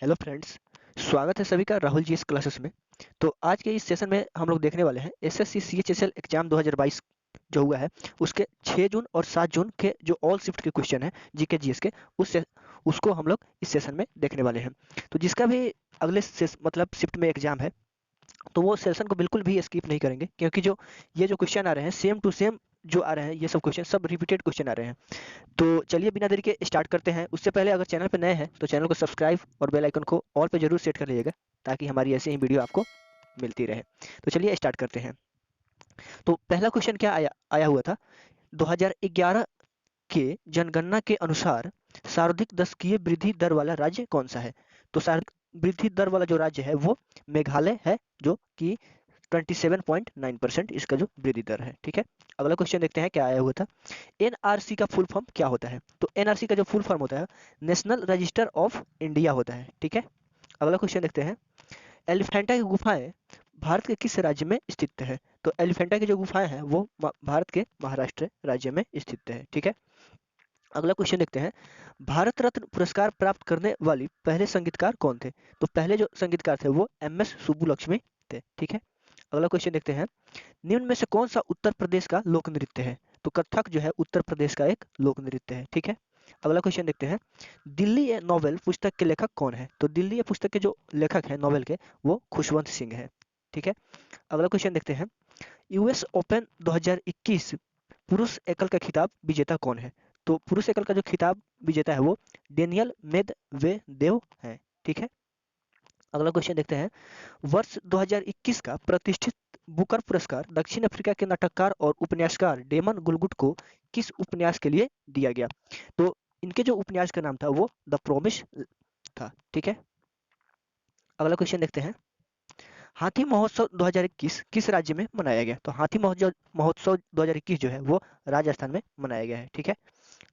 Hello friends. स्वागत है सभी का राहुल जी इस क्लासेस में। तो आज के इस सेशन में हम लोग देखने वाले हैं एसएससी सीएचएसएल एग्जाम 2022 जो हुआ है उसके 6 जून और 7 जून के जो ऑल शिफ्ट के क्वेश्चन हैं जीके जीएस के उसको हम लोग इस सेशन में देखने वाले हैं। तो जिसका भी अगले मतलब शिफ्ट में एग्जाम है तो वो सेशन को बिल्कुल भी स्किप नहीं करेंगे, क्योंकि जो ये जो क्वेश्चन आ रहे हैं सेम टू सेम जो आ रहे हैं, ये सब क्वेश्चन सब रिपीटेड क्वेश्चन आ रहे हैं। तो चलिए बिना देरी के स्टार्ट करते हैं। उससे पहले अगर चैनल पे नए हैं तो चैनल को सब्सक्राइब और बेल आइकन को ऑल पे जरूर सेट कर लीजिएगा, ताकि हमारी ऐसी ही वीडियो आपको मिलती रहे। तो चलिए स्टार्ट करते हैं। तो पहला क्वेश्चन क्या आया आया हुआ था, 2011 के जनगणना के अनुसार सर्वाधिक दशकीय वृद्धि दर वाला राज्य कौन सा है? तो सर्वाधिक वृद्धि दर वाला जो राज्य है वो मेघालय है, जो कि 27.9% इसका जो वृद्धि दर है। ठीक है, अगला क्वेश्चन देखते हैं क्या आया हुआ था। एनआरसी का फुल फॉर्म क्या होता है? तो एनआरसी का जो फुल फॉर्म होता है नेशनल रजिस्टर ऑफ इंडिया होता है। ठीक है, अगला क्वेश्चन देखते हैं। एलिफेंटा की गुफाएं भारत के किस राज्य में स्थित है? तो एलिफेंटा की जो गुफाएं हैं वो भारत के महाराष्ट्र राज्य में स्थित है। ठीक है, अगला क्वेश्चन देखते हैं। भारत रत्न पुरस्कार प्राप्त करने वाली पहले संगीतकार कौन थे? तो पहले जो संगीतकार थे वो एम एस सुब्बुलक्ष्मी थे। ठीक है, अगला क्वेश्चन देखते हैं। निम्न में से कौन सा उत्तर प्रदेश का लोक नृत्य है? तो कथक जो है उत्तर प्रदेश का एक लोक नृत्य है। ठीक है, अगला क्वेश्चन देखते हैं। दिल्ली ए नॉवेल पुस्तक के लेखक कौन है? तो दिल्ली ए पुस्तक के जो लेखक है नॉवेल के वो खुशवंत सिंह है। ठीक है, अगला क्वेश्चन देखते हैं। यूएस ओपन 2021 पुरुष एकल का खिताब विजेता कौन है? तो पुरुष एकल का जो खिताब विजेता है वो डेनियल मेदवेदेव है। ठीक है, अगला क्वेश्चन देखते हैं। वर्ष 2021 का प्रतिष्ठित बुकर पुरस्कार दक्षिण अफ्रीका के नाटककार और उपन्यासकार डेमन गुलगुट को किस उपन्यास के लिए दिया गया? तो इनके जो उपन्यास का नाम था वो द प्रोमिस था। ठीक है, अगला क्वेश्चन देखते हैं। हाथी महोत्सव 2021 किस राज्य में मनाया गया? तो हाथी महोत्सव महोत्सव 2021 जो है वो राजस्थान में मनाया गया है। ठीक है,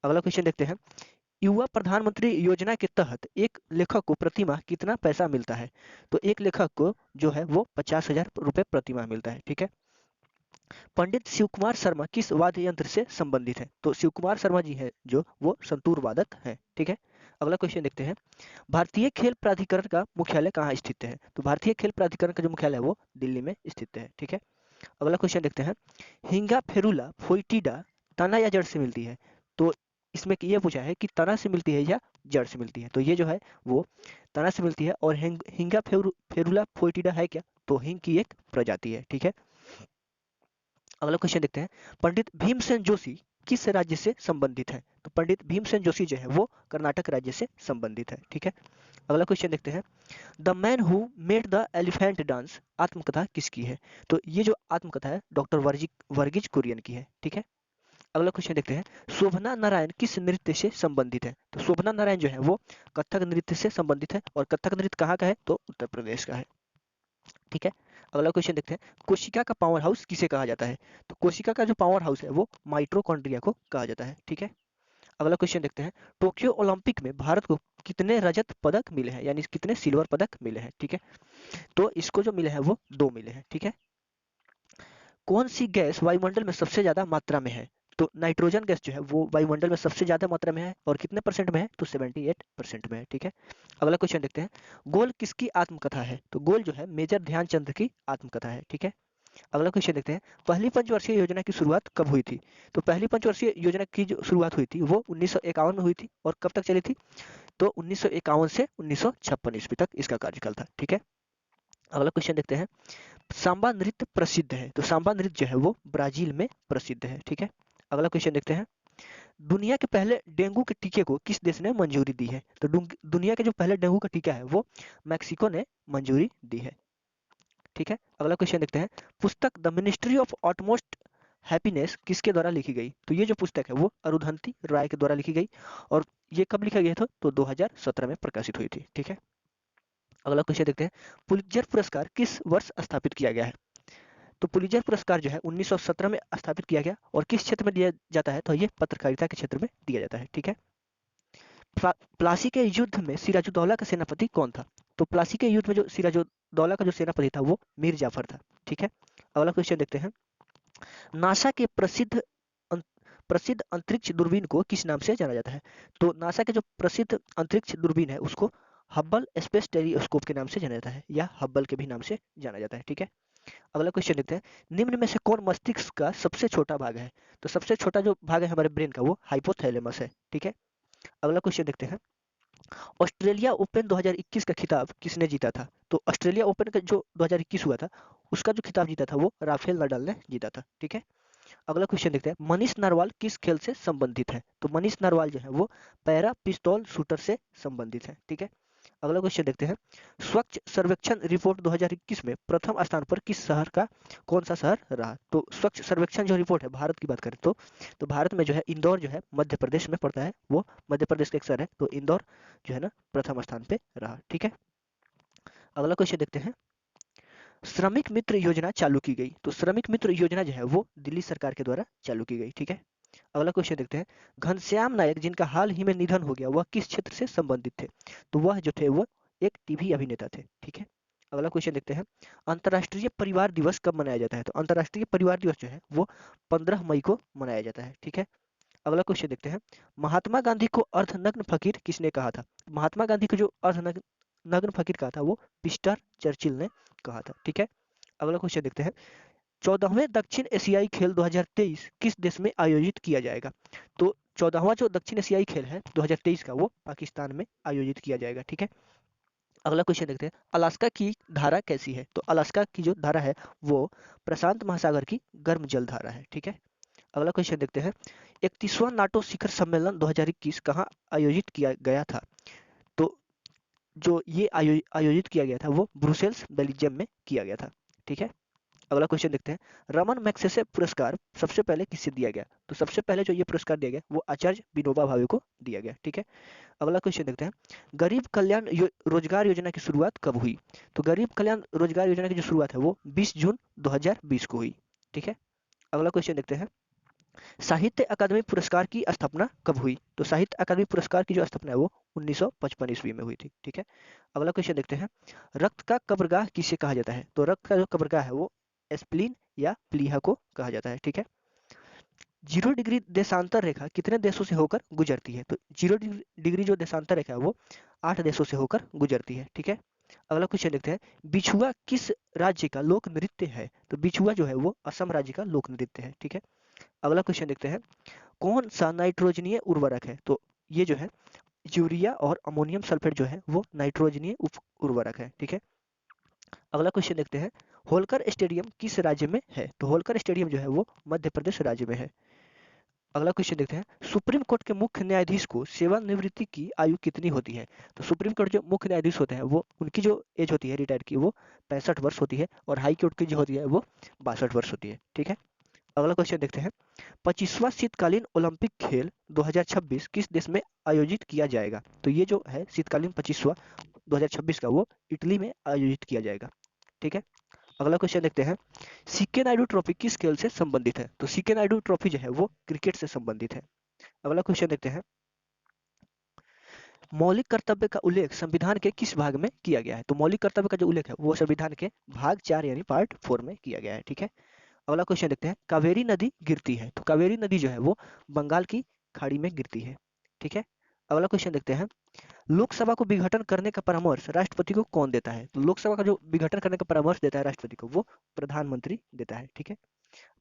अगला क्वेश्चन देखते हैं। युवा प्रधानमंत्री योजना के तहत एक लेखक को प्रति माह कितना पैसा मिलता है? तो एक लेखक को जो है वो 50,000 रुपये प्रति माह मिलता है। ठीक है, पंडित शिव कुमार शर्मा किस वाद्य यंत्र से संबंधित है? तो शिव कुमार शर्मा जी है जो वो संतूर वादक है। ठीक है, अगला क्वेश्चन देखते हैं। भारतीय खेल प्राधिकरण का मुख्यालय कहाँ स्थित है? तो भारतीय खेल प्राधिकरण का जो मुख्यालय है वो दिल्ली में स्थित है। ठीक है, अगला क्वेश्चन देखते हैं। हिंगा फेरुला फोइटिडा तना या जड़ से मिलती है? तो इसमें ये पूछा है कि तना से मिलती है या जड़ से मिलती है। तो ये जो है वो तना से मिलती है। और हिंगा फेरुला फोइटिडा है क्या? तो हिंग की एक प्रजाति है। ठीक है, अगला क्वेश्चन देखते हैं। पंडित भीमसेन जोशी किस राज्य से संबंधित है? तो पंडित भीमसेन जोशी जो है वो कर्नाटक राज्य से संबंधित है। ठीक है, अगला क्वेश्चन देखते हैं। The man who made the elephant dance आत्मकथा किसकी है? तो ये जो आत्मकथा है डॉक्टर वर्गीज कुरियन की है। ठीक है, अगला क्वेश्चन देखते हैं। शोभना नारायण किस नृत्य से संबंधित है? तो शोभना नारायण जो है वो कथक नृत्य से संबंधित है। और कथक नृत्य कहाँ का है? तो उत्तर प्रदेश का है। ठीक है, अगला क्वेश्चन देखते हैं। कोशिका का पावर हाउस किसे कहा जाता है? तो कोशिका का जो पावर हाउस है वो माइटोकॉन्ड्रिया को कहा जाता है। ठीक है, अगला क्वेश्चन देखते हैं। टोक्यो ओलंपिक में भारत को कितने रजत पदक मिले हैं, यानी कितने सिल्वर पदक मिले हैं? ठीक है, तो इसको जो मिले हैं वो 2 मिले हैं। ठीक है, कौन सी गैस वायुमंडल में सबसे ज्यादा मात्रा में है? तो नाइट्रोजन गैस जो है वो वायुमंडल में सबसे ज्यादा मात्रा में है। और कितने परसेंट में है? तो 78% में है। ठीक है, अगला क्वेश्चन देखते हैं। गोल किसकी आत्मकथा है? तो गोल जो है मेजर ध्यानचंद की आत्मकथा है। ठीक है, अगला क्वेश्चन देखते हैं। पहली पंचवर्षीय योजना की शुरुआत कब हुई थी? तो पहली पंचवर्षीय योजना की जो शुरुआत हुई थी वो 1951 में हुई थी। और कब तक चली थी? तो 1951 से 1956 ईस्वी तक इसका कार्यकाल था। ठीक है, अगला क्वेश्चन देखते हैं। सांबा नृत्य प्रसिद्ध है, तो सांबा नृत्य जो है वो ब्राजील में प्रसिद्ध है। ठीक है, अगला क्वेश्चन देखते हैं। दुनिया के पहले डेंगू के टीके को किस देश ने मंजूरी दी है? तो दुनिया के जो पहले डेंगू का टीका है वो मैक्सिको ने मंजूरी दी है। ठीक है, अगला क्वेश्चन देखते हैं। पुस्तक द मिनिस्ट्री ऑफ ऑटमोस्ट हैप्पीनेस किसके द्वारा लिखी गई? तो ये जो पुस्तक है वो अरुंधति राय के द्वारा लिखी गई। और ये कब लिखा गया था? तो 2017 में प्रकाशित हुई थी। ठीक है, अगला क्वेश्चन देखते हैं। पुलित्जर पुरस्कार किस वर्ष स्थापित किया गया है? तो पुलित्जर पुरस्कार जो है 1917 में स्थापित किया गया। और किस क्षेत्र में दिया जाता है? तो ये पत्रकारिता के क्षेत्र में दिया जाता है। ठीक है, प्लासी के युद्ध में सिराजुद्दौला का सेनापति कौन था? तो प्लासी के युद्ध में जो सिराजुद्दौला का जो सेनापति था वो मीर जाफर था। ठीक है, अगला क्वेश्चन देखते हैं। नासा के प्रसिद्ध अंतरिक्ष दूरबीन को किस नाम से जाना जाता है? तो नासा के जो प्रसिद्ध अंतरिक्ष दूरबीन है उसको हब्बल स्पेस टेलीस्कोप के नाम से जाना जाता है या हब्बल के भी नाम से जाना जाता है। ठीक है, अगला क्वेश्चन देखते हैं, निम्न में से कौन मस्तिष्क का सबसे छोटा भाग है? तो सबसे छोटा जो भाग है हमारे ब्रेन का वो हाइपोथैलेमस है। ठीक है, अगला क्वेश्चन देखते हैं, ऑस्ट्रेलिया ओपन 2021 का खिताब किसने जीता था? तो ऑस्ट्रेलिया ओपन का जो 2021 हुआ था उसका जो खिताब जीता था वो राफेल नडाल ने जीता था। ठीक है, अगला क्वेश्चन देखते हैं, मनीष नरवाल किस खेल से संबंधित है? तो मनीष नरवाल जो है वो पैरा पिस्तौल शूटर से संबंधित है। ठीक है, अगला क्वेश्चन देखते हैं, स्वच्छ सर्वेक्षण रिपोर्ट 2021 में प्रथम स्थान पर किस शहर का कौन सा शहर रहा? तो स्वच्छ सर्वेक्षण जो रिपोर्ट है भारत की बात करें तो भारत में जो है इंदौर जो है मध्य प्रदेश में पड़ता है, वो मध्य प्रदेश का एक शहर है, तो इंदौर जो है ना प्रथम स्थान पे रहा। ठीक है, अगला क्वेश्चन देखते हैं, श्रमिक मित्र योजना चालू की गई। तो श्रमिक मित्र योजना जो है वो दिल्ली सरकार के द्वारा चालू की गई। ठीक है, अगला क्वेश्चन देखते हैं, घनश्याम नायक जिनका हाल ही में निधन हो गया वह किस क्षेत्र से संबंधित थे? तो वह जो थे वो एक टीवी अभिनेता थे। ठीक है, अगला क्वेश्चन देखते हैं, अंतर्राष्ट्रीय परिवार दिवस कब मनाया जाता है? तो अंतर्राष्ट्रीय परिवार दिवस जो है वो 15 मई को मनाया जाता है। ठीक है, अगला क्वेश्चन देखते हैं, महात्मा गांधी को अर्धनग्न फकीर किसने कहा था? महात्मा गांधी को जो अर्धनग्न नग्न फकीर कहा था वो विंस्टन चर्चिल ने कहा था। ठीक है, अगला क्वेश्चन देखते हैं, 14वें दक्षिण एशियाई खेल 2023 किस देश में आयोजित किया जाएगा? तो 14वां जो दक्षिण एशियाई खेल है 2023 का वो पाकिस्तान में आयोजित किया जाएगा। ठीक है, अगला क्वेश्चन देखते हैं, अलास्का की धारा कैसी है? तो अलास्का की जो धारा है वो प्रशांत महासागर की गर्म जल धारा है। ठीक है, अगला क्वेश्चन देखते हैं, 31वां नाटो शिखर सम्मेलन 2021 कहाँ आयोजित किया गया था? तो जो ये आयोजित किया गया था वो ब्रुसेल्स बेल्जियम में किया गया था। ठीक है, अगला क्वेश्चन देखते हैं, रमन मैग्सेसे पुरस्कार सबसे पहले किससे दिया गया? तो सबसे पहले जो ये पुरस्कार दिया गया वो आचार्य विनोबा भावे को दिया गया। ठीक है, अगला क्वेश्चन देखते हैं, गरीब कल्याण रोजगार योजना की शुरुआत कब हुई? तो गरीब कल्याण रोजगार योजना की जो शुरुआत है वो 20 जून 2020 को हुई। ठीक है, अगला क्वेश्चन देखते हैं, साहित्य अकादमी पुरस्कार की स्थापना कब हुई? तो साहित्य अकादमी पुरस्कार की जो स्थापना है वो 1955 ईस्वी में हुई थी। ठीक है, अगला क्वेश्चन देखते हैं, रक्त का कब्रगाह किसे कहा जाता है? तो रक्त का जो कब्रगाह है वो स्प्लीन या प्लीहा को कहा जाता है। ठीक है, 0 डिग्री देशांतर रेखा कितने देशों से होकर गुजरती है? तो 0 डिग्री जो देशांतर रेखा है वो 8 देशों से होकर गुजरती है। ठीक है, अगला क्वेश्चन देखते हैं, बिछुआ किस राज्य का लोक नृत्य है? तो बिछुआ जो है वो असम राज्य का लोक नृत्य है। ठीक है, अगला क्वेश्चन देखते हैं, कौन सा नाइट्रोजनीय उर्वरक है? तो ये जो है यूरिया और अमोनियम सल्फेट जो है वो नाइट्रोजनीय उर्वरक है। ठीक है, अगला क्वेश्चन देखते हैं, होलकर स्टेडियम किस राज्य में है? तो होलकर स्टेडियम जो है वो मध्य प्रदेश राज्य में है। अगला क्वेश्चन देखते हैं, सुप्रीम कोर्ट के मुख्य न्यायाधीश को सेवानिवृत्ति की आयु कितनी होती है? तो सुप्रीम कोर्ट जो मुख्य न्यायाधीश होते हैं वो उनकी जो एज होती है रिटायर की वो 65 वर्ष होती है और हाई कोर्ट की जो होती है वो 62 वर्ष होती है। ठीक है, अगला क्वेश्चन देखते हैं, 25वां शीतकालीन ओलंपिक खेल 2026 किस देश में आयोजित किया जाएगा? तो ये जो है शीतकालीन 25वां 2026 का वो इटली में आयोजित किया जाएगा। ठीक है, अगला क्वेश्चन देखते हैं, सीके नायडू ट्रॉफी किस खेल से संबंधित है? तो सीके नायडू ट्रॉफी जो है वो क्रिकेट से संबंधित है। अगला क्वेश्चन देखते हैं, मौलिक कर्तव्य का उल्लेख संविधान के किस भाग में किया गया है? तो मौलिक कर्तव्य का जो उल्लेख है वो संविधान के भाग 4 यानी पार्ट 4 में किया गया है। ठीक है, अगला क्वेश्चन देखते हैं, कावेरी नदी गिरती है तो कावेरी नदी जो है वो बंगाल की खाड़ी में गिरती है। ठीक है, अगला क्वेश्चन देखते हैं, लोकसभा को विघटन करने का परामर्श राष्ट्रपति को कौन देता है? तो लोकसभा का जो विघटन करने का परामर्श देता है राष्ट्रपति को वो प्रधानमंत्री देता है। ठीक है,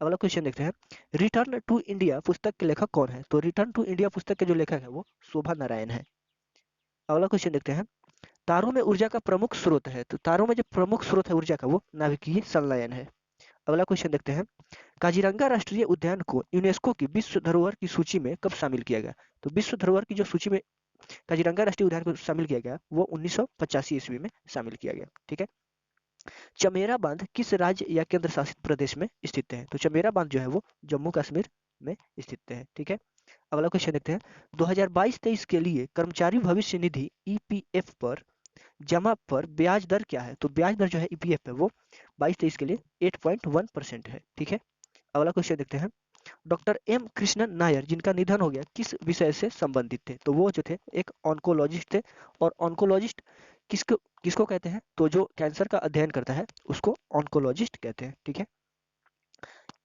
अगला क्वेश्चन देखते हैं, रिटर्न टू इंडिया पुस्तक के लेखक कौन है? तो रिटर्न टू इंडिया पुस्तक के जो लेखक है वो शोभा नारायण है। अगला क्वेश्चन देखते हैं, तारों में ऊर्जा का प्रमुख स्रोत है तो तारों में जो प्रमुख स्रोत है ऊर्जा का वो नाभिकीय संलयन है। अगला क्वेश्चन देखते हैं, काजीरंगा राष्ट्रीय उद्यान को यूनेस्को की विश्व धरोहर की सूची में कब शामिल किया गया? तो विश्व धरोहर की जो सूची में काजीरंगा राष्ट्रीय उद्यान को शामिल किया गया वो 1985 ईस्वी में शामिल किया गया। ठीक है, चमेरा बांध किस राज्य या केंद्र शासित प्रदेश में स्थित है? तो चमेरा बांध जो है वो जम्मू कश्मीर में स्थित है। ठीक है, अगला क्वेश्चन देखते हैं, 2022-23 के लिए कर्मचारी भविष्य निधि ईपीएफ पर जमा पर ब्याज दर क्या है? तो ब्याज दर जो है ईपीएफ पे वो 22-23 के लिए 8.1% है। ठीक है, अगला क्वेश्चन देखते हैं, डॉक्टर एम कृष्णन नायर जिनका निधन हो गया किस विषय से संबंधित थे? तो वो जो थे एक ऑन्कोलॉजिस्ट थे और ऑन्कोलॉजिस्ट किसको किसको कहते हैं? तो जो कैंसर का अध्ययन करता है उसको ऑन्कोलॉजिस्ट कहते हैं। ठीक है,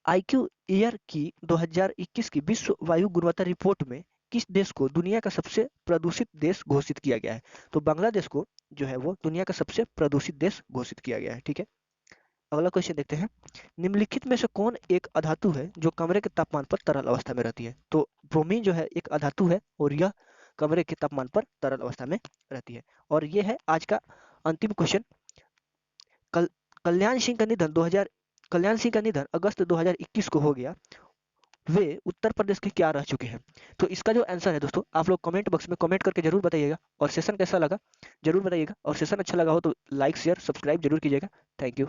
आईक्यू ईयर की 2021 की विश्व वायु गुणवत्ता रिपोर्ट में किस देश को दुनिया का सबसे प्रदूषित देश घोषित किया गया है? तो बांग्लादेश को जो है वो दुनिया का सबसे प्रदूषित देश घोषित किया गया है। ठीक है, अगला क्वेश्चन देखते हैं। निम्नलिखित में से कौन एक अधातु है जो कमरे के तापमान पर तरल अवस्था में रहती है? तो ब्रोमीन जो है एक अधातु है और यह कमरे के तापमान पर तरल अवस्था में रहती है। और ये है आज का अंतिम क्वेश्चन। कल कल्याण सिंह का निधन 2000 कल्याण सिंह का निधन अगस्त 2021 को हो गया। वे उत्तर प्रदेश के क्या रह चुके हैं? तो इसका जो आंसर है दोस्तों, आप लोग कमेंट बॉक्स में कमेंट करके जरूर बताइएगा, और सेशन कैसा लगा जरूर बताइएगा, और सेशन अच्छा लगा हो तो लाइक शेयर सब्सक्राइब जरूर कीजिएगा। Thank you.